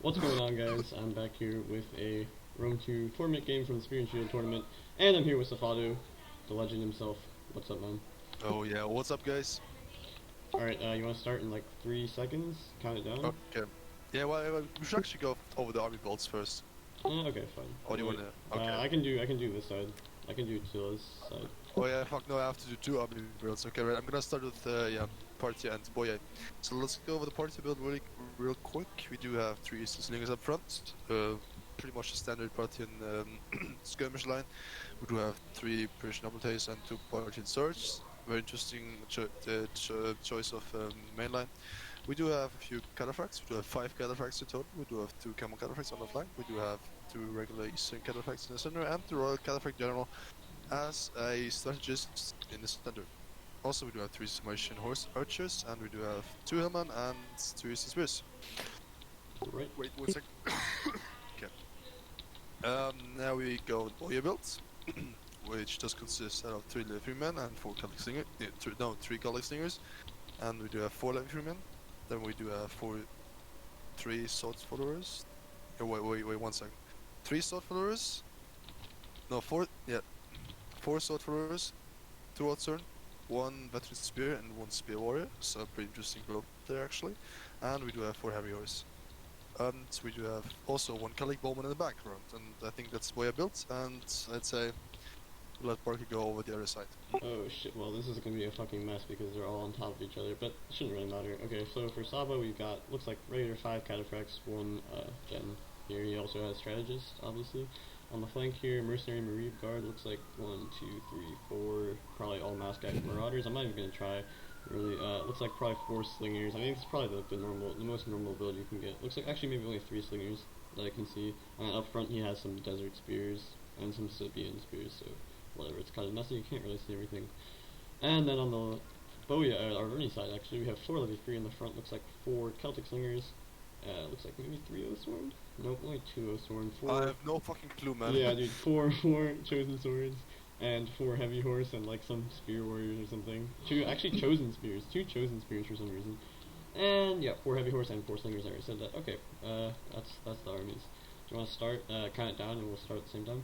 What's going on, guys? I'm back here with a Rome 2 4-minute game from the Spear and Shield tournament, and I'm here with Sofado, the legend himself. What's up, man? Oh yeah, what's up guys? Alright, you want to start in like 3 seconds? Count it down? Okay. Yeah, well, we should actually go over the army builds first. Okay, fine. Or do you wanna... Okay. I can do this side. I can do Tila's side. Oh yeah, fuck no, I have to do two army builds. Okay, right, I'm gonna start with, yeah, party and boye. So let's go over the party build real quick. We do have 3 slingers up front. Pretty much the standard party and skirmish line. We do have 3 Persian oblates and 2 party swords. Very interesting choice of main line. We do have a few cataphracts. We do have 5 cataphracts in total. We do have 2 camel cataphracts on the flank. We do have 2 regular eastern cataphracts in the center, and the royal cataphract general as a strategist in the center. Also, we do have 3 Sarmatian horse archers, and we do have 2 hillmen and 2 eastern spears. Right. Wait 1 second. Okay. Now we go with boye builds, which does consist of 3 level men and 4 Catholic slingers. 3 Catholic slingers, and we do have 4 level men. Then we do have 3 sword followers. Oh, wait 1 second. 3 sword followers. No, 4. Yeah, 4 sword followers, 2 Otsern, 1 veteran spear, and 1 spear warrior. So pretty interesting build there actually. And we do have 4 heavy horse. And we do have also 1 Catholic bowman in the background. And I think that's the way I built. And I'd say let Parker go over the other side. Oh shit, well this is gonna be a fucking mess because they're all on top of each other, but it shouldn't really matter. Okay, so for Saba we've got, looks like regular 5 cataphracts, 1 gen here. He also has strategist, obviously. On the flank here, mercenary marine guard, looks like 1, 2, 3, 4, probably all Maskite marauders. I'm not even gonna try, really. Looks like probably 4 slingers. I mean, it's probably the most normal build you can get. Looks like actually maybe only 3 slingers that I can see. Up front he has some desert spears and some Scythian spears, so whatever, it's kind of messy, you can't really see everything. And then on the our Verni side, actually, we have 4 level 3 in the front, looks like 4 Celtic slingers, looks like maybe 3 Oathsworn? Nope, only 2 Oathsworn, 4... I have no fucking clue, man. Yeah, dude, 4 chosen swords, and 4 heavy horse, and like some spear warriors or something. 2, actually chosen spears, 2 chosen spears for some reason. And yeah, 4 heavy horse and 4 slingers, I already said that. Okay, that's the armies. Do you want to start, count it down and we'll start at the same time?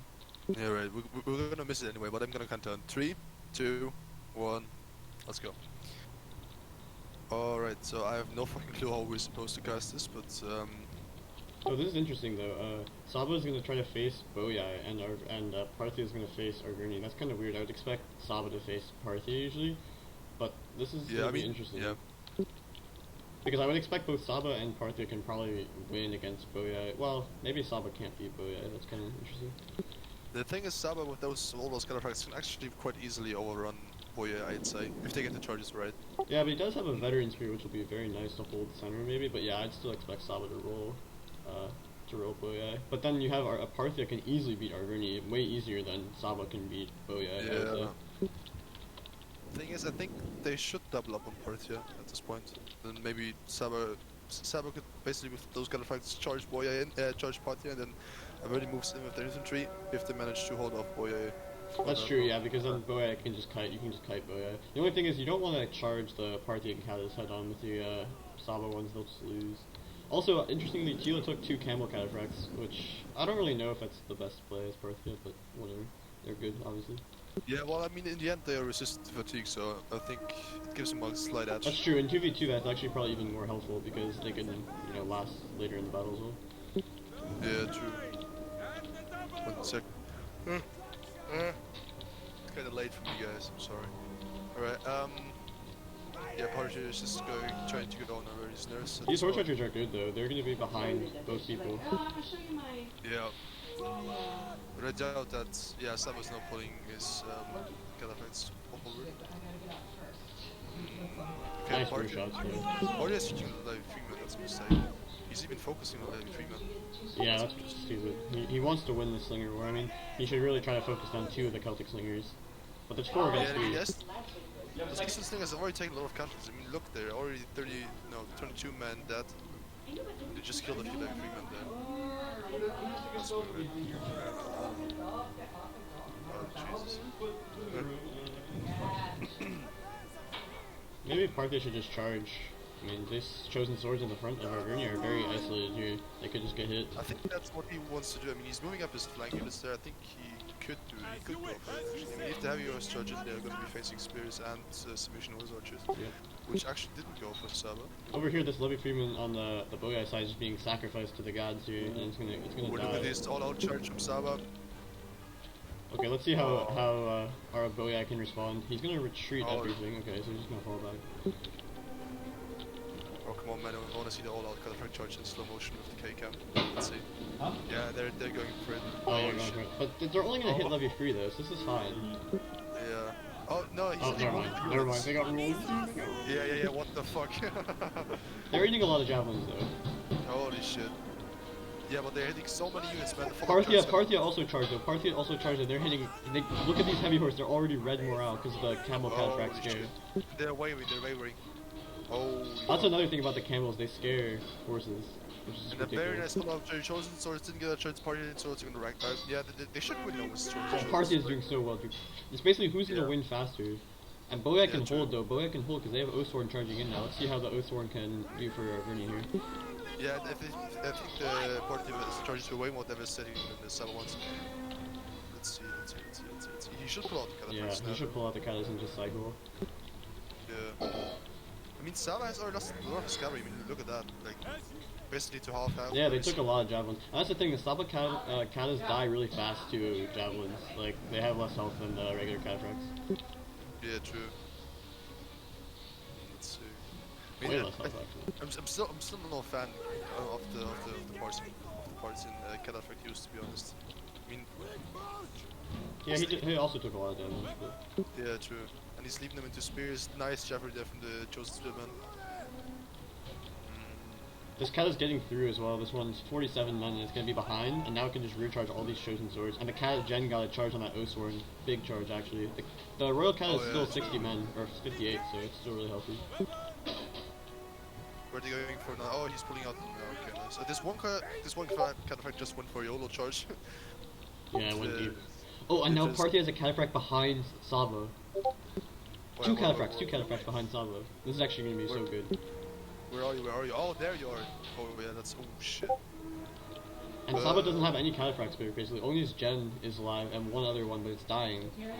Yeah, right. We're gonna miss it anyway, but I'm gonna count down 3, 2, 1. Let's go. Alright, so I have no fucking clue how we're supposed to cast this, but Oh, this is interesting though. Saba is gonna try to face Boyai, and Parthia is gonna face Argurni. That's kind of weird. I would expect Saba to face Parthia usually, but this is gonna be interesting. Yeah. Because I would expect both Saba and Parthia can probably win against Boyai. Well, maybe Saba can't beat Boyai. That's kind of interesting. The thing is, Saba with all those cataphracts can actually quite easily overrun boye, I'd say, if they get the charges right. Yeah, but he does have a veteran spear, which will be very nice to hold center maybe. But yeah, I'd still expect Saba to roll Boyai. But then you have Parthia can easily beat Argurni, way easier than Saba can beat Boyai. Yeah. The thing is, I think they should double up on Parthia at this point. Then maybe Saba could basically with those cataphracts charge Boyai in, charge Parthia, and then Argurni moves in with their infantry if they manage to hold off Boyai. That's true, yeah, because then Boyai can just kite. You can just kite Boyai. The only thing is you don't want to charge the Parthian catas head on with the Saba ones; they'll just lose. Also, interestingly, Tila took 2 camel cataphracts, which I don't really know if that's the best play as Parthia, but whatever. They're good, obviously. Yeah, well, I mean, in the end they are resistant to fatigue, so I think it gives them a slight edge. That's true. In 2v2, that's actually probably even more helpful because they can, last later in the battle as well. Yeah, true. 1 sec. It's kind of late for me, guys. I'm sorry. Alright, yeah, Parthia is just trying to get on over his nurse. These horse archers are good though. They're going to be behind both people. Yeah. But I doubt that, yeah, Saba's not pulling his cataphracts forward. Okay, Nice first shots, man. Parthia is shooting the level 3 man, that's a mistake. He's even focusing on level 3 man. Yeah, that's stupid. He wants to win the slinger war. I mean, he should really try to focus on 2 of the Celtic slingers. But there's 4 against 3. Yes. The Eastern slingers have already taken a lot of counters. I mean, look, they're already 22 men dead. They just killed a few level 3 men there. That's good. Oh, Jesus. Maybe Parthia should just charge I mean, these chosen swords in the front of Arverni are very isolated here. They could just get hit. I think that's what he wants to do. I mean, he's moving up his flank units there. I think he could go for it. Actually. I mean, if the heavy horse charge in, they're going to be facing spears and submission horse archers, Yeah. which actually didn't go for Saba. Over here, this Levy Freeman on the Boyai side is being sacrificed to the gods here, and it's gonna We're die. doing this all-out charge from Saba. Okay, let's see how our Boyai can respond. He's gonna retreat everything. Okay, so he's just gonna fall back. Oh, come on, man. I want to see the all-out cataphract charge in slow motion with the K-Cam. Let's see. Huh? Yeah, they're going for it. Oh, yeah, going for it. But they're only gonna hit Levy 3 though, so this is fine. Yeah. Oh, no, he's Oh, never mind. Never mind. They got ruled. Yeah, what the fuck? They're eating a lot of javelins though. Holy shit. Yeah, but they're hitting so many units, man. Parthia also charged though. Parthia also charged though. They're hitting. Look at these heavy horse. They're already red morale because of the camel cataphract scare. They're wavering. Oh. That's another thing about the camels. They scare horses. Which is and a ridiculous. very nice pull out. Chosen swords didn't get a chance. Parthia swords are gonna rank. Yeah, they should win over swords. Parthia is doing so well, dude. It's basically who's gonna win faster. And Boyai can hold though. Boyai can hold because they have Oathsworn charging in now. Let's see how the Oathsworn can do for Verni here. Yeah, I think the Parthia charges were way more devastating than the Saba ones. Let's see. He should pull out the cataphracts now. Yeah, he should pull out the catas and just cycle. Yeah. I mean, Saba has already lost a lot of his cavalry. I mean, look at that. Like, basically to half health. Yeah, they took a lot of javelins. And that's the thing, the Saba catas die really fast to javelins. Like, they have less health than the regular cataphracts. Yeah, true. Let's see. I Way mean, less health, actually. I'm still no fan of the parts in cataphract use, to be honest. I mean, Yeah, he also took a lot of damage. But... yeah, true. And he's leaving them into spears. Nice Jeffrey there from the chosen spearman. This cat is getting through as well. This one's 47 men and it's going to be behind, and now it can just recharge all these chosen swords. And the cat Gen got a charge on that Oathsworn. Big charge, actually. The royal cat is still 60 men, or 58, so it's still really healthy. Where are they going for now? Oh, he's pulling out. No, okay, nice. So this one cataphract just went for a YOLO charge. Yeah, it went deep. Oh, and now Parthia has a cataphract behind Saba. Two cataphracts behind Saba. This is actually going to be so good. Where are you? Oh, there you are. Oh, yeah, that's... Oh, shit. And Saba doesn't have any cataphract spirit, basically. Only his Gen is alive, and one other one, but it's dying. Very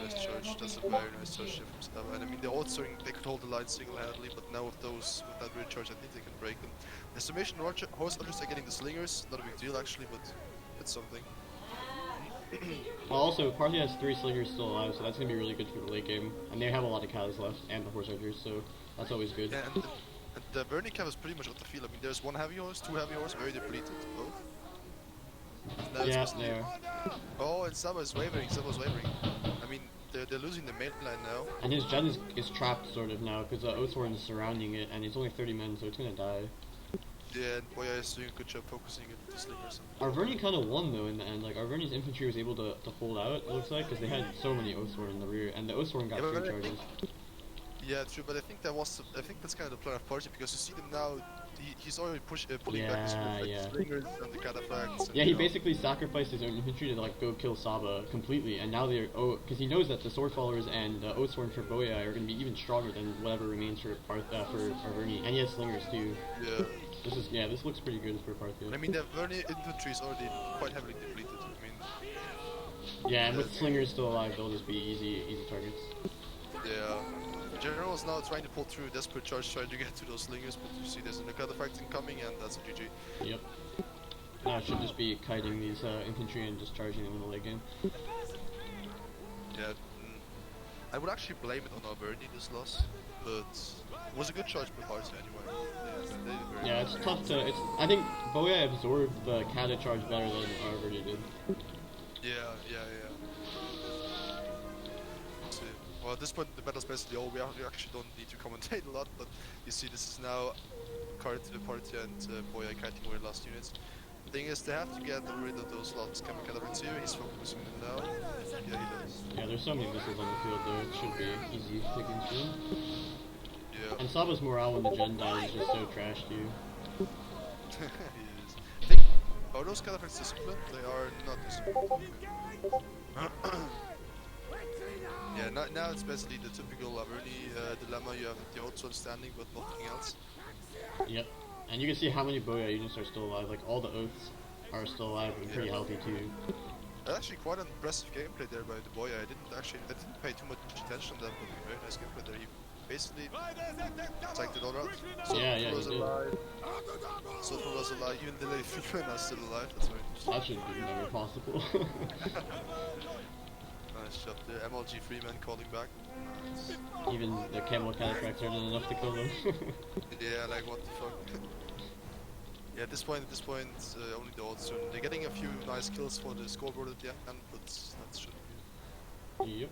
nice charge. That's a very nice charge from Saba. And I mean, the Oathsworn, they could hold the line single-handedly, but now with that recharge, I think they can break them. The Summation Horse Archers are getting the Slingers. Not a big deal, actually, but it's something. Well, also, Parthia has 3 Slingers still alive, so that's going to be really good for the late game. And they have a lot of catas left, and the Horse Archers, so that's always good. Yeah, and the Verni Cav is pretty much out the field. I mean, there's one heavy horse, 2 heavy horse, very depleted. Oh. Yeah, they are. Oh, and Saba's wavering. I mean, they're losing the main line now. And his Gen is trapped, sort of, now, because the Oathsworn is surrounding it, and it's only 30 men, so it's going to die. Yeah, and Boya is doing a good job focusing at the Slingers. Arverni kind of won, though, in the end. Like, Arverni's infantry was able to hold out, it looks like, because they had so many Oathsworn in the rear, and the Oathsworn got 3 charges. Yeah, true, but I think that's kind of the plan of Party, because you see them now, he's already pulling back his Slingers and the cataphracts. Yeah, he basically sacrificed his own infantry to, like, go kill Saba completely, and now they're, because he knows that the Sword Followers and Oathsworn for Boya are going to be even stronger than whatever remains for Arverni, and he has Slingers too. Yeah. This looks pretty good for Parthia. I mean, the Verni infantry is already quite heavily depleted. I mean. Yeah, and with Slingers still alive, they'll just be easy targets. Yeah. General is now trying to pull through a desperate charge, trying to get to those Slingers, but you see there's an cataphract incoming, and that's a GG. Yep. Now it should just be kiting these infantry and just charging them in the late game. Yeah. I would actually blame it on Arverni this loss, but it was a good charge by Party anyway. Yeah, it's tough to. I think Boya absorbed the Kata charge better than Arverni did. Yeah. See. Well, at this point, the battle's basically over. We actually don't need to commentate a lot, but you see, this is now Party and Boya kiting away last units. The thing is, they have to get rid of those lots coming out of it here. He's focusing them now. Yeah, he does. Yeah, there's so many missiles on the field there. It should be easy picking through. Yeah. And Saba's morale when the Gen dies is just so trash, too. He is. I think, are those cataphracts disciplined? They are not disciplined. Yeah, now it's basically the typical Averni dilemma. You have the old one standing, but nothing else. Yep. And you can see how many Boya units are still alive. Like all the Oaths are still alive and pretty Yeah. healthy too. That's actually quite an impressive gameplay there by the boy. I didn't pay too much attention to that, but very nice gameplay there. He basically psyched it all out. Yeah, he was did. alive. Sofado was alive. Even the late Freeman are still alive. That's very interesting. That should be never possible. Nice job there. MLG Freeman calling back. Nice. Even the camel cataphracts aren't enough to kill them. Yeah, like what the fuck. Yeah, at this point, only the odds. They're getting a few nice kills for the scoreboard at the end, but that shouldn't be. Yep.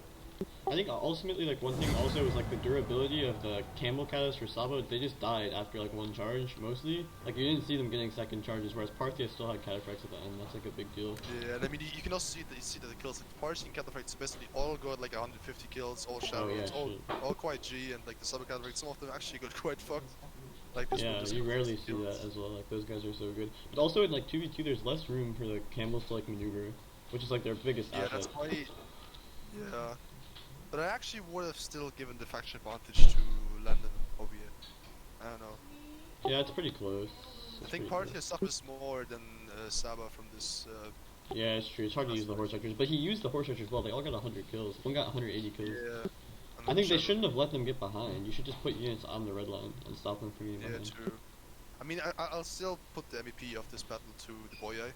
I think ultimately, like, one thing also is like the durability of the camel catas for Sabo. They just died after like one charge mostly. Like you didn't see them getting second charges, whereas Parthia still had cataphracts at the end. That's like a big deal. Yeah, and I mean you can also see that the kills. Like Party and cataphracts basically all got like 150 kills, all shadows, all quite G, and like the sub cataphracts, some of them actually got quite fucked. Like this Yeah, you rarely see that as well. Like those guys are so good. But also in like 2v2, there's less room for the camels to like maneuver, which is like their biggest asset. That's why. Yeah. But I actually would have still given the faction advantage to London over here. I don't know. Yeah, it's pretty close. I think Party suffers more than Saba from this. Yeah, it's true. It's hard to use the horse archers, but he used the horse archers well. They all got 100 kills. One got 180 kills. Yeah. I think they shouldn't have let them get behind. You should just put units on the red line and stop them from getting behind. Yeah, true. I mean, I'll still put the MEP of this battle to the Boyai.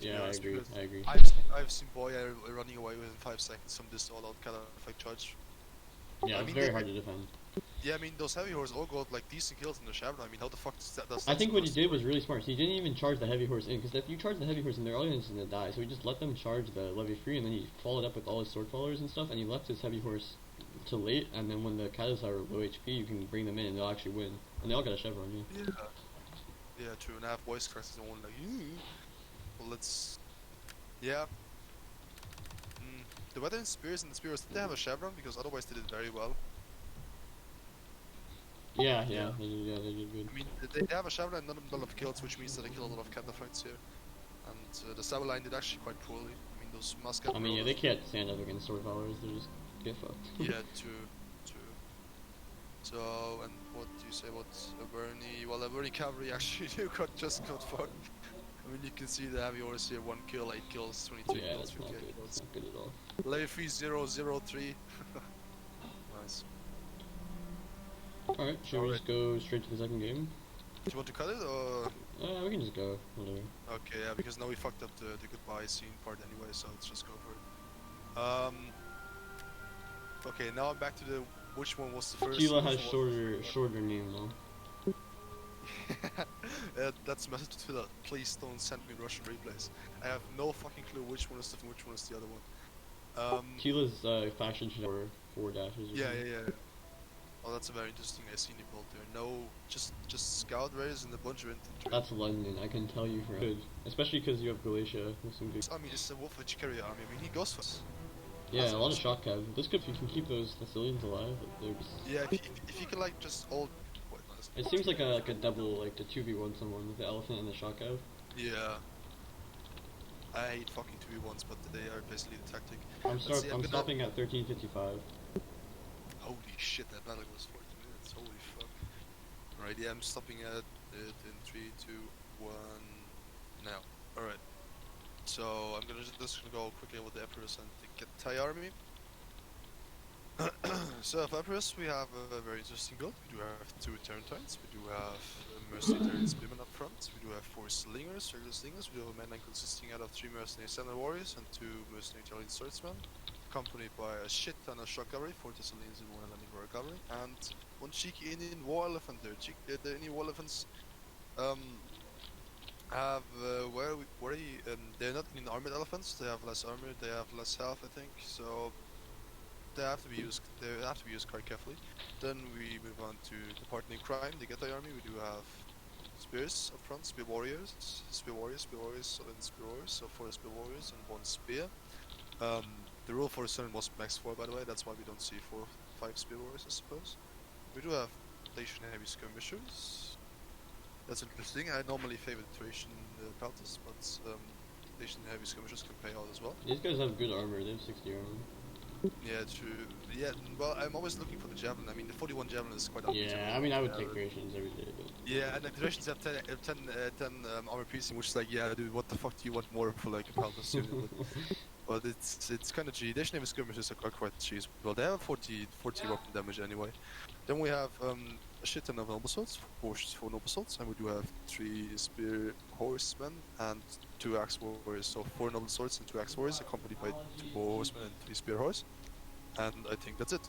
Yeah, I agree. I've seen Boyai running away within 5 seconds from this all-out kind of like charge. Yeah, it's very hard to defend. Yeah, I mean, those heavy horses all got like decent kills in the Shavna. I mean, how the fuck does that I think what he did was really smart. He didn't even charge the heavy horse in, because if you charge the heavy horse in, they're all going to die. So he just let them charge the levy free, and then he followed up with all his sword followers and stuff, and he left his heavy horse till late, and then when the Katas are low HP, you can bring them in and they'll actually win. And they all got a chevron, yeah. Yeah, true, and I have voice cracks and all like, well, let's... Yeah. The weather in Spears and the Spears, did they have a chevron? Because otherwise they did very well. Yeah, they did good. I mean, they have a chevron and not a lot of kills, which means that they kill a lot of cataphracts here. And the Saba line did actually quite poorly. I mean, those Muscat... I mean, yeah, they can't stand up against sword followers, they just get fucked. Yeah, true. So, and what do you say about Averni? Well, Averni cavalry actually just got fucked. I mean, you can see the heavy horse here, 1 kill, 8 kills, 23 yeah, kills, that's not 58 good. kills. That's not good at all. Level 3003. Nice. Alright, should we just go straight to the second game? Do you want to cut it, or...? We can just go, whatever. Okay, yeah, because now we fucked up the goodbye scene part anyway, so let's just go for it. Okay, now I'm back to the... Which one was the first? Tila has shorter name though. That's a message to Tila. Please don't send me Russian replays. I have no fucking clue which one is different, which one is the other one. Tila's faction should have 4 dashes. Yeah. Oh, that's a very interesting scene you built there. No, just scout raiders and a bunch of infantry. That's London, I can tell you for good. Especially because you have Galatia with some good... I mean, it's a Wolfwich carrier army. I mean, he goes for us. Yeah, a lot of shock cav. This could, if you can keep those Thessalians alive, yeah, if you can like just hold... It seems like a double, like the 2v1 someone with the elephant and the shock cav. Yeah. I hate fucking 2v1s, but they are basically the tactic. I'm stopping at 1355. Holy shit, that battle was 40 minutes. Holy fuck. Alright, yeah, I'm stopping at it in 3, 2, 1, now. Alright. So I'm just gonna go quickly with the Empress and the Thai army. So for Empress we have a very interesting build. We do have 2 Tarentines, we do have mercenary spearmen up front, we do have 4 slingers, regular slingers, we do have a mainline consisting out of 3 mercenary standard warriors and 2 mercenary Italian swordsmen, accompanied by a shit ton of shock cavalry, 4 Thessalians and 1 landing warrior cavalry, and 1 cheeky Indian war elephant there. The Indian war elephants have they're not in armored elephants. They have less armor. They have less health, I think. So they have to be used. They have to be used quite carefully. Then we move on to the partner in crime, the Getae army. We do have spears up front, spear warriors, and spear warriors. So 4 spear warriors and 1 spear. The rule for the turn was max 4, by the way. That's why we don't see 5 spear warriors, I suppose. We do have Thracian heavy skirmishers. That's interesting. I normally favor the Thracian pelters, but Thracian heavy skirmishers can pay out as well. These guys have good armor. They have 60 armor. Yeah, true. Yeah, well, I'm always looking for the javelin. I mean, the 41 javelin is quite unbeatable. Yeah, I mean, I would take Thracians every day, but Yeah, and the Thracians have 10 armor piercing, which is like, yeah, dude, what the fuck do you want more for like a Palpas unit? But it's kind of G. Their name skirmishes are quite G as well. They have 40 weapon damage anyway. Then we have a shit ton of noble swords, four noble swords, and we do have 3 spear horsemen and 2 axe warriors. So 4 noble swords and 2 axe warriors, accompanied by 2 bow horsemen and 3 spear horse. And I think that's it.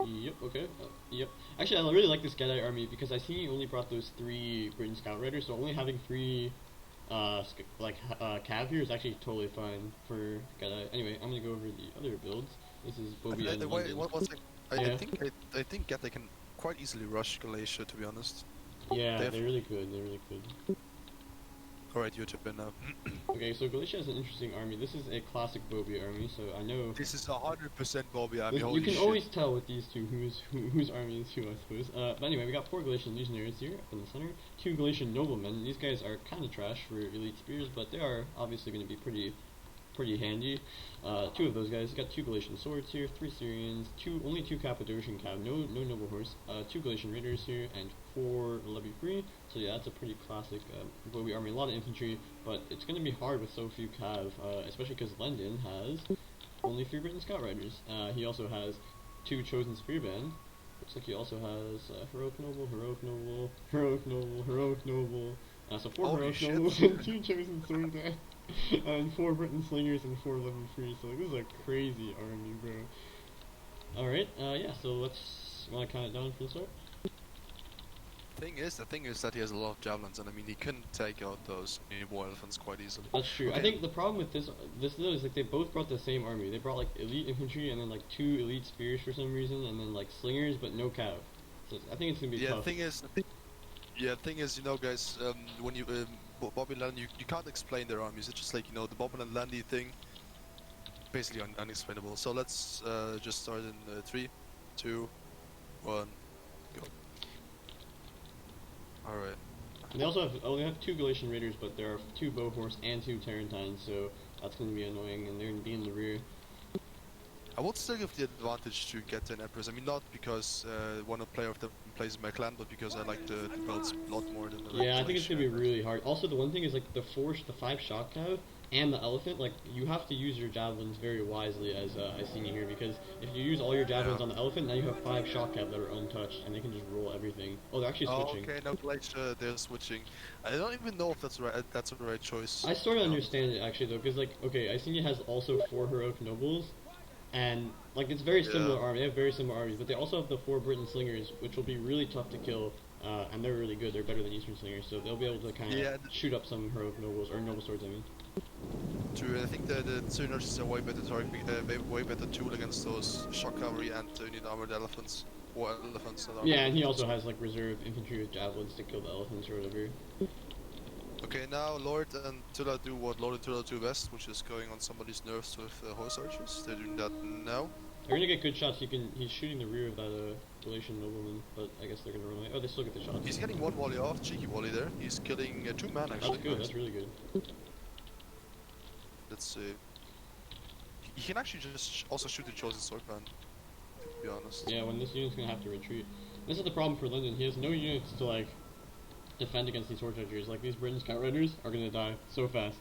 yep, okay, yep. Actually, I really like this Gadai army because I see he only brought those 3 Britain Scout Riders, so only having 3 cav here is actually totally fine for Gadai. Anyway, I'm gonna go over the other builds. This is Bobby and London. I think Geta can quite easily rush Galatia, to be honest. Yeah, they're really good. They're really good. Alright, your turn now. Okay, so Galicia has an interesting army. This is a classic Bobby army, so I know This is 100% Bobby army. you can always tell with these two whose army is who, I suppose. But anyway, we got 4 Galatian legionaries here up in the center, 2 Galatian noblemen. These guys are kind of trash for elite spears, but they are obviously going to be pretty handy. 2 of those guys. Got 2 Galatian swords here, 3 Syrians, only 2 Cappadocian cav, no noble horse, 2 Galatian raiders here, and 4 levy free. So yeah, that's a pretty classic Bobby army. A lot of infantry, but it's going to be hard with so few cav, especially because London has only 3 Britain Scout Riders. He also has 2 chosen spearband. Looks like he also has heroic noble, heroic noble, heroic noble, heroic noble. So 4 heroic nobles and 2 chosen swordband. And 4 Britain slingers and 4 level free, so this is a crazy army, bro. Alright, yeah, so let's wanna count it down from the start? The thing is that he has a lot of javelins, and I mean, he can take out those war elephants quite easily. That's true. Okay. I think the problem with this though is like they both brought the same army. They brought like elite infantry and then like 2 elite spears for some reason, and then like slingers but no cav. So I think it's gonna be tough. The thing is, you know, guys, when you Bobby and Landy, you can't explain their armies. It's just like, you know, the Bobby and Landy thing, basically unexplainable. So let's just start in 3, 2, 1, go. Alright. They also have 2 Galatian raiders, but there are 2 bow horse and 2 Tarentines, so that's going to be annoying, and they're going to be in the rear. I would still give the advantage to get an Empress. I mean, not because one player of them plays in my clan, but because I like the builds a lot more than the Yeah, I think it's going to be really hard. Also, the one thing is, like, the 5 shock cav and the elephant, like, you have to use your javelins very wisely, as I've seen you here, because if you use all your javelins on the elephant, now you have 5 shock cav that are untouched, and they can just roll everything. Oh, they're actually switching. Oh, okay, no, Glacier, they're switching. I don't even know if that's the right choice. I sort of understand it, actually, though, because, like, okay, I see it has also 4 heroic nobles, and like it's very similar army. They have very similar armies, but they also have the 4 Britain slingers, which will be really tough to kill. And they're really good. They're better than Eastern slingers, so they'll be able to kind of shoot up some heroic nobles or noble swords. I mean. True. I think the Syrians is a way better way better tool against those shock cavalry and unit armored elephants or elephants. Yeah, and he also has like reserve infantry with javelins to kill the elephants or whatever. Okay, now Lord and Tula do what Lord and Tula do best, which is going on somebody's nerves with horse archers. They're doing that now. They're gonna get good shots. He's shooting the rear of that Galatian nobleman, but I guess they're gonna run away. Oh, they still get the shots. He's getting 1 volley off, cheeky volley there. He's killing 2 men actually. That's good. That's really good. Let's see. He can actually just also shoot the chosen swordband. To be honest. Yeah, when this unit's gonna have to retreat. This is the problem for London. He has no units to like defend against these horse archers. Like these Britain Scout Riders are gonna die so fast.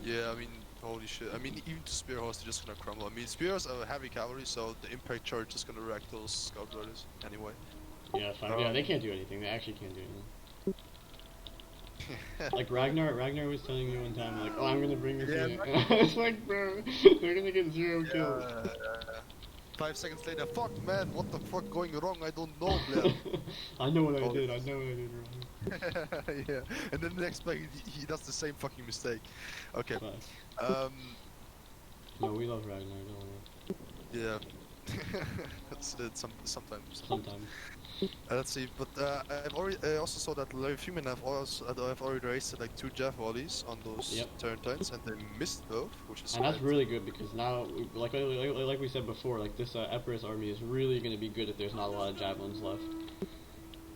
Yeah, I mean, holy shit. I mean, even to spear horse, they're just gonna crumble. I mean, spears are heavy cavalry, so the impact charge is gonna wreck those Scout Riders anyway. Yeah, fine. Yeah, they can't do anything. They actually can't do anything. Like Ragnar was telling me one time, like, oh, I'm gonna bring this in. It's like, bro, they're gonna get 0 kills. 5 seconds later, fuck man, what the fuck going wrong? I don't know, Blair. I know what I did wrong. Yeah, and then the next play, he does the same fucking mistake. Okay. No, we love Ragnar, don't we? Yeah. It's sometimes. Let's see, but I also saw that Femen have already raised like 2 Jeff volleys on those Tarentines, and they missed both, which is. And that's really good because now, like we said before, like this Epirus army is really going to be good if there's not a lot of javelins left.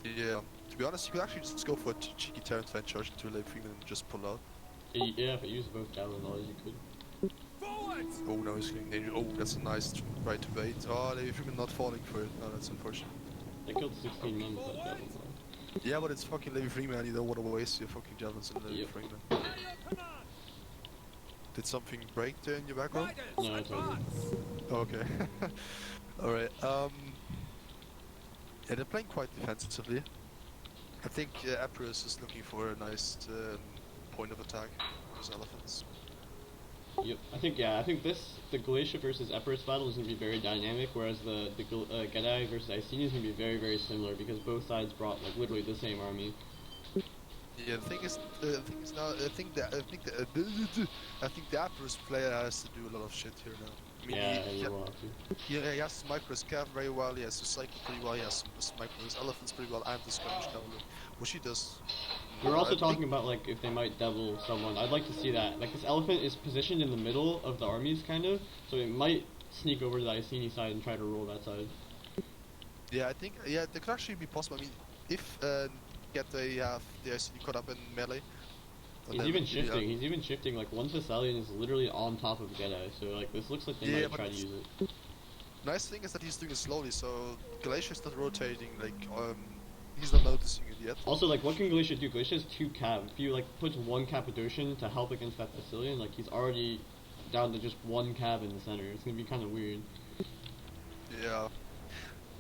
Yeah, to be honest, you could actually just go for a cheeky Tarentine charge into a Femen and just pull out. Yeah, if it used both javelin volleys, you could. Oh, now he's getting danger. Oh, that's a nice right to bait. Oh, they've even not falling for it. No, that's unfortunate. They killed 16 men with that javelin. Yeah, but it's fucking Levi Freeman. You don't want to waste your fucking javelins on Levi Yep. Freeman. Did something break there in your background? No, I told you. Okay. Alright, yeah, they're playing quite defensively. I think Epirus is looking for a nice point of attack for his elephants. Yep. I think the Galatia versus Epirus battle is going to be very dynamic, whereas the Gedai versus Iceni is going to be very, very similar because both sides brought like literally the same army. Yeah, the thing is now, I think the Epirus player has to do a lot of shit here now. I mean, Yeah, he you will have to. he has to micro his cav very well, he has to cycle pretty well, he has to micro his elephants pretty well, and the skirmish cavalry, which he does. We're also talking about like if they might devil someone. I'd like to see that. Like this elephant is positioned in the middle of the armies, kind of, so it might sneak over to the Iceni side and try to roll that side. Yeah, I think that could actually be possible. I mean, if they have the Iceni caught up in melee. He's even shifting. He's even shifting. Like one Thessalian is literally on top of Gedai, so like this looks like they might try to use it. Nice thing is that he's doing it slowly, so Galatia's not rotating. Like he's not noticing it yet. Also, like what can Galatia do? Galatia has 2 cav. If you like put 1 Cappadocian to help against that Thessalian, like he's already down to just 1 cav in the center. It's gonna be kind of weird. Yeah.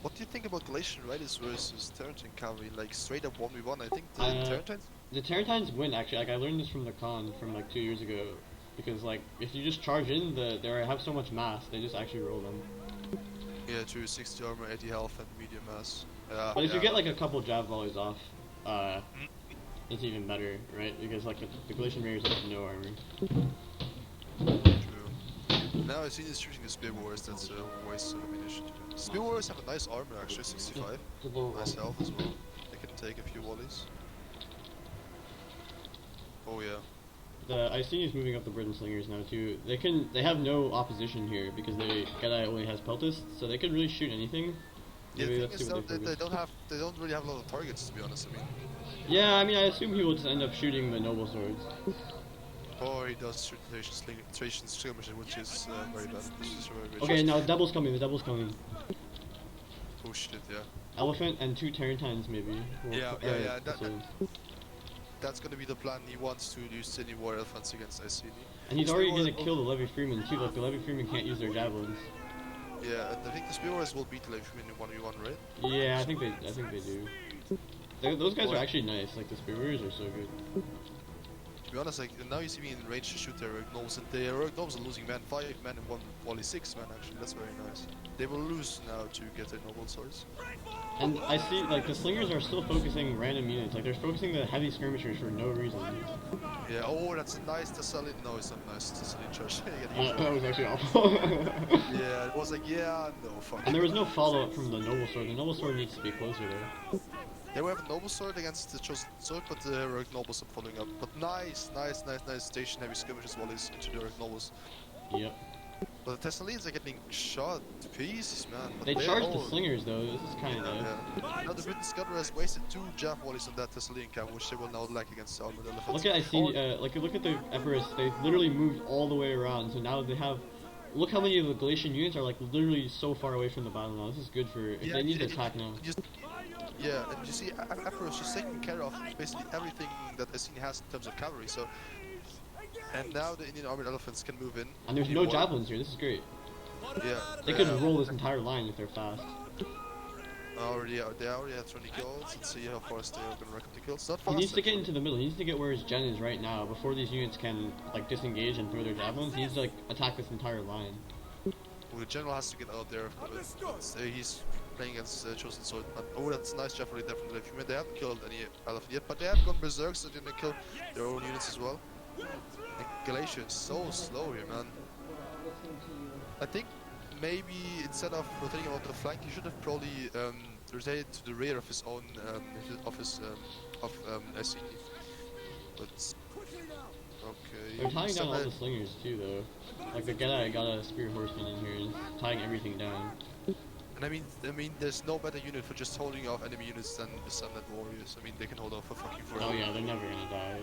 What do you think about Galatian Raiders versus Terrantine cavalry? Like straight up 1v1. I think the Terrantines. The Terrantines win actually. Like I learned this from the con from like 2 years ago, because like if you just charge in, they have so much mass, they just actually roll them. Yeah, true. 60 armor, 80 health, and medium mass. But if you get like a couple jab volleys off, it's even better, right? Because like the Galatian Raiders have no armor. True. Now I see he's shooting the Spear Warriors. That's a waste of ammunition. Spear Warriors have a nice armor actually, 65. Nice health as well. They can take a few volleys. Oh yeah. The Iceni is moving up the Britain Slingers now too. They have no opposition here because Gedai only has Peltist, so they can really shoot anything. Yeah, the thing is though, they don't really have a lot of targets, to be honest. I mean. Yeah, I mean, I assume he will just end up shooting the noble swords. Or he does shoot the Thracian skirmisher, which is very bad. Okay, now the double's coming. The double's coming. Oh shit, yeah. Elephant and 2 Terrantines maybe. Yeah. That's gonna be the plan. He wants to use City War Elephants against Iceni. And he's already gonna kill the Levy Freeman too. Like the Levy Freeman can't use their javelins. Yeah, and I think the Spear Warriors will beat the Levy Freeman in 1v1, right? Yeah, I think they do. Those guys are actually nice. Like the Spear Warriors are so good. To be honest, like now you see me in range to shoot their Heroic Nobles, and the Heroic Nobles are losing 5 men in 1 volley, 6 men actually. That's very nice. They will lose now to get their noble swords. And I see, like, the Slingers are still focusing random units. Like, they're focusing the heavy skirmishers for no reason. Yeah, oh, that's a nice Thessalian. No, it's not nice Thessalian charge. That was actually awful. Yeah, it was like, yeah, no, fuck. And there was no follow-up from the Noble Sword. The Noble Sword needs to be closer there. Yeah, we have a Noble Sword against the Chosen Sword, but the Heroic Nobles are following up. But nice station heavy skirmishers volleys into the Heroic Nobles. Yep. But the Thessalians are getting shot to pieces, man. But They charged the Slingers, though. This is kind of nice. Yeah. Now the British Scudder has wasted 2 Jav volleys on that Thessalian camp, which they will now lack against the Armored Elephants. Look at look at the Epirus. They literally moved all the way around, so now they have. Look how many of the Galatian units are like literally so far away from the battle now. This is good for if they need to attack now. Yeah, and you see, Epirus is taking care of basically everything that Iceni has in terms of cavalry. So, and now the Indian Armored Elephants can move in. And there's no javelins here. This is great. Yeah. They could roll this entire line if they're fast. They already have 20 kills. Let's see how fast they are going to rack up the kills. Not fast. He needs to get into the middle. He needs to get where his gen is right now before these units can like disengage and throw their javelins. He needs to like attack this entire line. Well, the general has to get out there. He's playing against Chosen Sword. Oh, that's a nice Jeffrey there from the Levy. They haven't killed any elephant yet, but they have gone berserk, so they're gonna kill their own units as well. And Galatia is so slow here, man. I think maybe instead of rotating out the flank, he should have probably rotated to the rear of his own SE. But okay. They're tying down all the slingers too, though. Like the Gedai got a spear horseman in here and tying everything down. And I mean, there's no better unit for just holding off enemy units than the Sunnet Warriors. I mean, they can hold off for fucking forever. Oh yeah, they're never gonna die.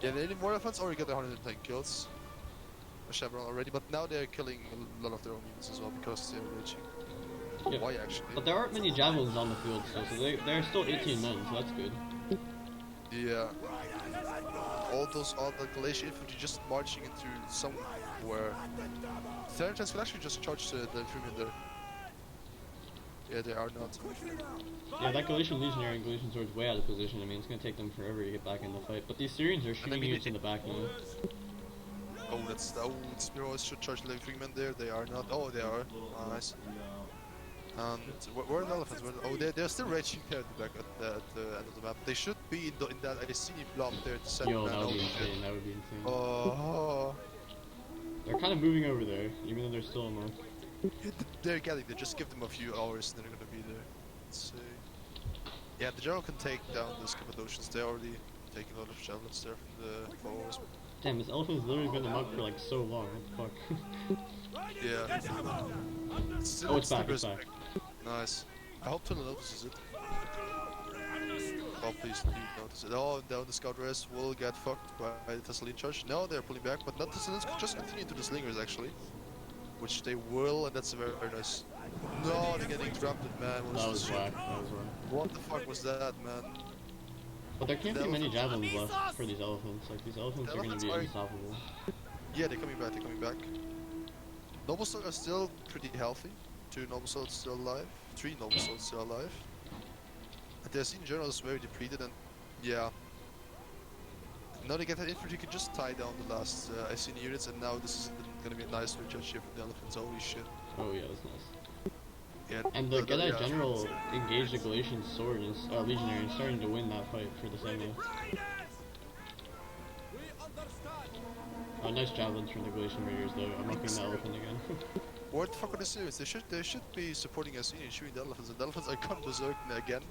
Yeah, the Indian Warrior Elephants already got 110 kills. Chevron already, but now they're killing a lot of their own units as well because they're reaching. Yeah. Why actually? But there aren't many javelins on the field still, so they're still 18 men, so that's good. Yeah. All the Galatian infantry just marching into somewhere. Terrantines can actually just charge the infantry there. Yeah, they are not. Yeah, that Galatian legionary and Galatian sword's way out of position. I mean, it's gonna take them forever to get back in the fight. But these Syrians are shooting units in the back now. Oh, Spearhorse should charge the infantrymen there. They are not. Oh, they are. Nice. And where are the elephants? They're still raging there at the back at the end of the map. They should be in that I see blob there to set Yo, that would be insane. That would be insane. Oh. They're kind of moving over there, even though they're still in the. They're getting there. Just give them a few hours, and they're gonna be there. Let's see. Yeah, the general can take down those Cappadocians. They're already taking a lot of javelins there from the followers. Damn, this elephant's literally been amok for like so long. What the fuck? Yeah. Oh, it's back. It's back. Nice. I hope Tula notices it. Oh, please do notice it. Oh, and down the scout race will get fucked by the Thessalian charge. No, they're pulling back, but not the Thessalians could just continue to the slingers actually. Which they will, and that's very, very nice. No, they're getting trampled, man. That was whack. That was whack. What the fuck was that, man? But there can't be many javelins left for these elephants. Like, these elephants are gonna be unstoppable. Yeah, they're coming back, they're coming back. Noble Swords are still pretty healthy. 2 Noble Swords still alive. 3 Noble Swords still alive. And their scene general is very depleted, and yeah. Now they get that infantry, you can just tie down the last Iceni units, and now this is gonna be a nice recharge here for the elephants. Holy shit. Oh yeah, that's nice. Yeah, and the Geda general engaged the Galatian sword and legionary and starting to win that fight for the Sami. Oh, nice javelins from the Galatian raiders though. I'm knocking the elephant again. What the fuck are they doing? They should be supporting Iceni and shooting the elephants, and the elephants are gone berserk again.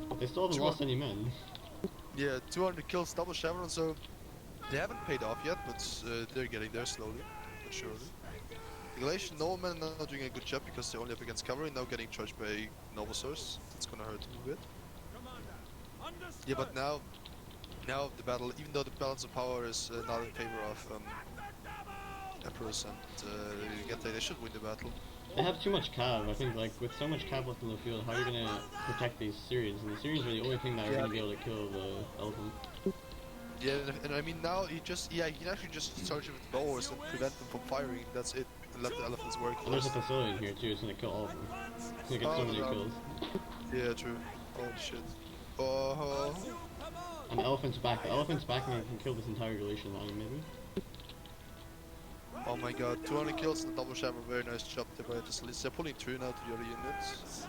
But they still haven't lost any men. Yeah, 200 kills, double chevron, so they haven't paid off yet, but they're getting there slowly, but surely. The Galatian noblemen are not doing a good job because they're only up against cavalry, now getting charged by noble swords. That's gonna hurt them a bit. Yeah, but now the battle, even though the balance of power is not in favor of Emperors and they should win the battle. They have too much cav. I think, like, with so much cav left in the field, how are you gonna protect these Syrians? And the Syrians are the only thing that are gonna be able to kill the elephant. Yeah, and I mean now he can actually just charge with bows and prevent them from firing. That's it. And let the elephants work. And there's a Thessalian here too. It's gonna kill all of them. It's gonna get so many kills. Yeah, true. Holy shit. Oh. And the elephant's back. The elephant's back and can kill this entire Galatian line, maybe. Oh my god, 200 kills and a double shammer, very nice job there by the Thessalians. They're pulling through now to the other units.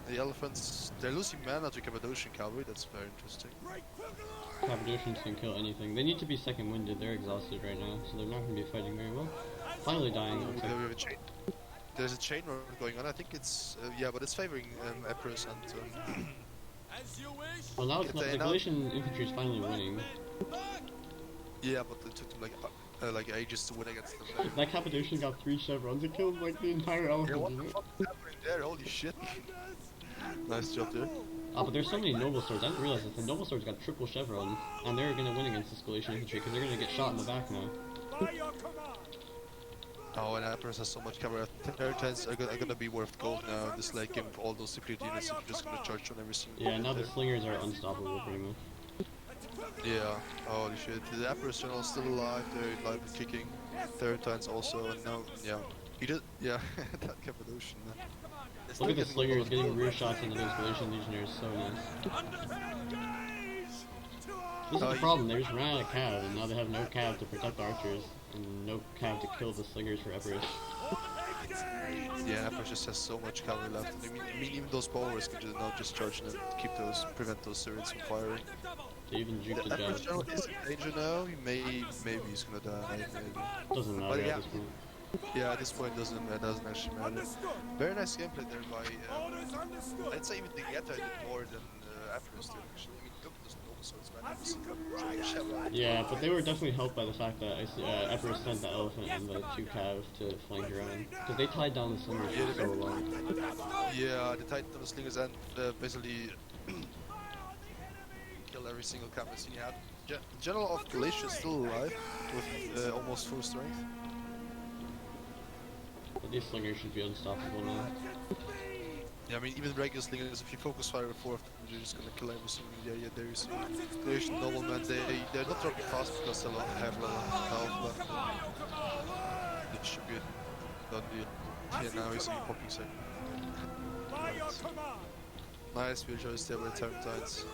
The elephants, they're losing mana to Cappadocian cavalry, that's very interesting. Cappadocians can kill anything. They need to be second winded, they're exhausted right now, so they're not going to be fighting very well. Finally dying, looks like. We have a chain. There's a chain run going on, I think it's, yeah, but it's favoring Emperors and... well, now it's not, the Galatian infantry is finally winning. Yeah, but it took them like ages to win against them. That Cappadocian got 3 chevrons, it killed like the entire elephant. Yeah, what the fuck is happening there? Holy shit. Nice job there. Ah, but there's so many noble swords, I didn't realize this. The noble swords got triple chevrons, and they're gonna win against this Galatian infantry, because they're gonna get shot in the back now. Oh, and Emperors has so much cover. Terrantines are gonna be worth gold now. This late game of all those depleted units, if you're just gonna charge on every single yeah, now the slingers are unstoppable pretty much. Yeah, holy shit. The Emperor's general is still alive, they're alive and kicking. Terrantines also, and now, yeah. He did, yeah, that Cappadocian. Look at the slingers getting rear shots into those Galatian legionnaires, so nice. This is the problem, they just ran out of cav, and now they have no cav to protect archers, and no cav to kill the slingers for Epirus. Yeah, Emperor just has so much cavalry left. I mean even those bowlers can just now just charge and prevent those Syrians from firing. They even juked the Emperor's general. general is in danger now. Maybe he's gonna die. Maybe. Doesn't matter at this point. Yeah, at this point it doesn't actually matter. Very nice gameplay there by. I'd say even the Geta did more than Epirus did actually. I mean, look at those noble swords, man. Yeah, but they were definitely helped by the fact that Epirus sent the elephant and the 2 cav to flank around, because they tied down the slingers for so long. Yeah, they tied down the slingers and basically killed every single cav he had. General of Galatia is still alive with almost full strength. But these slingers should be unstoppable now. Yeah, I mean, even regular slingers, if you focus fire with 4 of them, you're just gonna kill every single area there you see. Galatian noblemen, they're not dropping fast because they have a lot of health left. That should be a done deal. Yeah, now he's popping second. Right. Nice, we're just there with Terrentides.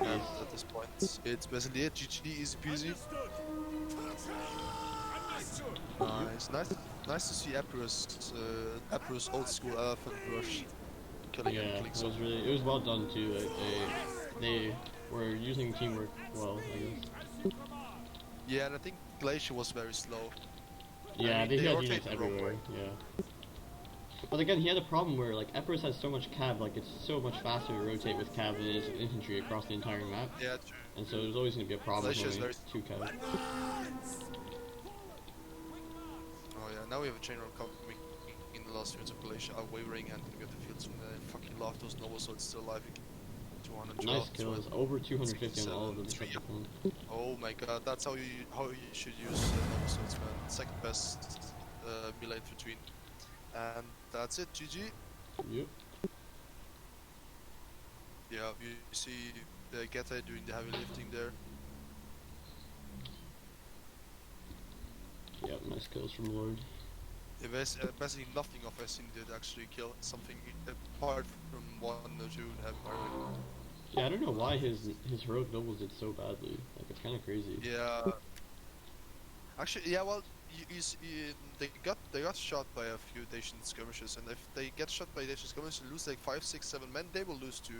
And at this point, it's basically it. GG, easy peasy. Nice to see Epirus old school elephant rush killing and killing it was well done too. Like, they were using teamwork well, I guess. Yeah, and I think Glacier was very slow. Yeah, I mean, they had units everywhere. Yeah. But again, he had a problem where like Epirus has so much cav, like it's so much faster to rotate with cav than it is with infantry across the entire map. Yeah, true. And so there's always going to be a problem with only 2 cav. Oh yeah, now we have a general coming in the last units of Galatia are wavering and gonna get the fields from the fucking love those nobles, so it's still alive. 212. Nice kills, over 250 on all of them. Oh my god, that's how you should use noble swords, man. Second best melee infantry. And that's it, GG. Yep. Yeah, you see the Geta doing the heavy lifting there. Yep, nice kills from Lord. Yeah, there's basically nothing of Essin did actually kill something apart from 1 or 2 heavy armor. Yeah, I don't know why his heroic nobles did so badly. Like, it's kind of crazy. Yeah. Actually, yeah. Well, they got shot by a few Dacian skirmishes, and if they get shot by Dacian skirmishes, and lose like 5, 6, 7 men, they will lose to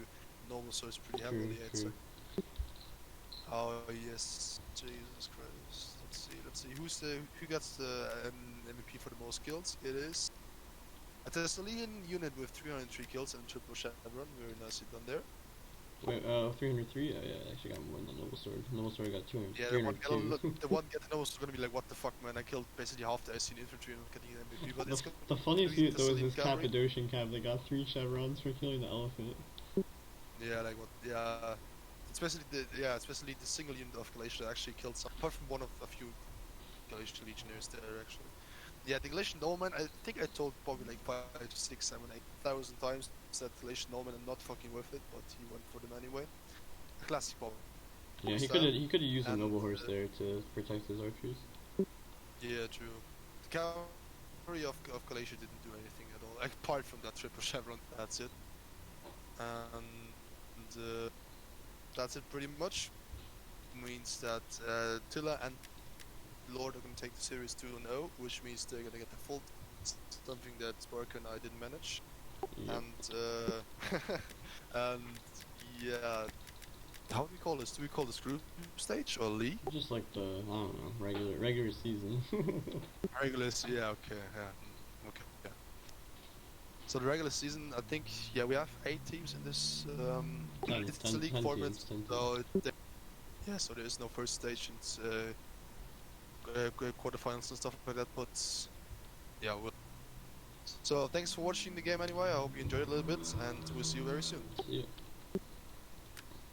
noble swords pretty heavily. True. Oh yes, Jesus Christ. Let's see. Who gets the MVP for the most kills? It is a Thessalian unit with 303 kills and triple chevron. Very nicely done there. Wait, 303? Yeah, I actually got more than Noble Sword. Noble Sword got 200. Yeah, the one getting Noble Sword is gonna be like, what the fuck, man? I killed basically half the Essene infantry and I'm getting an MVP. But the funniest unit though is this Cappadocian Cav. They got 3 chevrons for killing the elephant. Yeah, like what? Yeah, especially the single unit of Galatia actually killed some. Apart from one of a few Galatian legionnaires there actually. Yeah, the Galatian nobleman. I think I told probably like 5, 6, 7, 8,000 times that Galatian nobleman are not fucking worth it, but he went for them anyway. A classic Bob. Yeah, he could have used a noble horse there to protect his archers. Yeah, true. The cavalry of Galatia didn't do anything at all, apart from that triple chevron. That's it. And that's it pretty much. Means that Tilla and Lord are going to take the series 2-0, which means they're going to get the full, something that Sparker and I didn't manage. Yep. And yeah, how do we call this? Do we call this group stage or league? Just like the, I don't know, regular season. Regular, yeah, okay, yeah, okay, yeah. So the regular season, I think, yeah, we have 8 teams in this. It's a league format, so yeah, so there is no first stage and quarterfinals and stuff like that. But yeah, so thanks for watching the game anyway. I hope you enjoyed it a little bit, and we'll see you very soon. Yeah.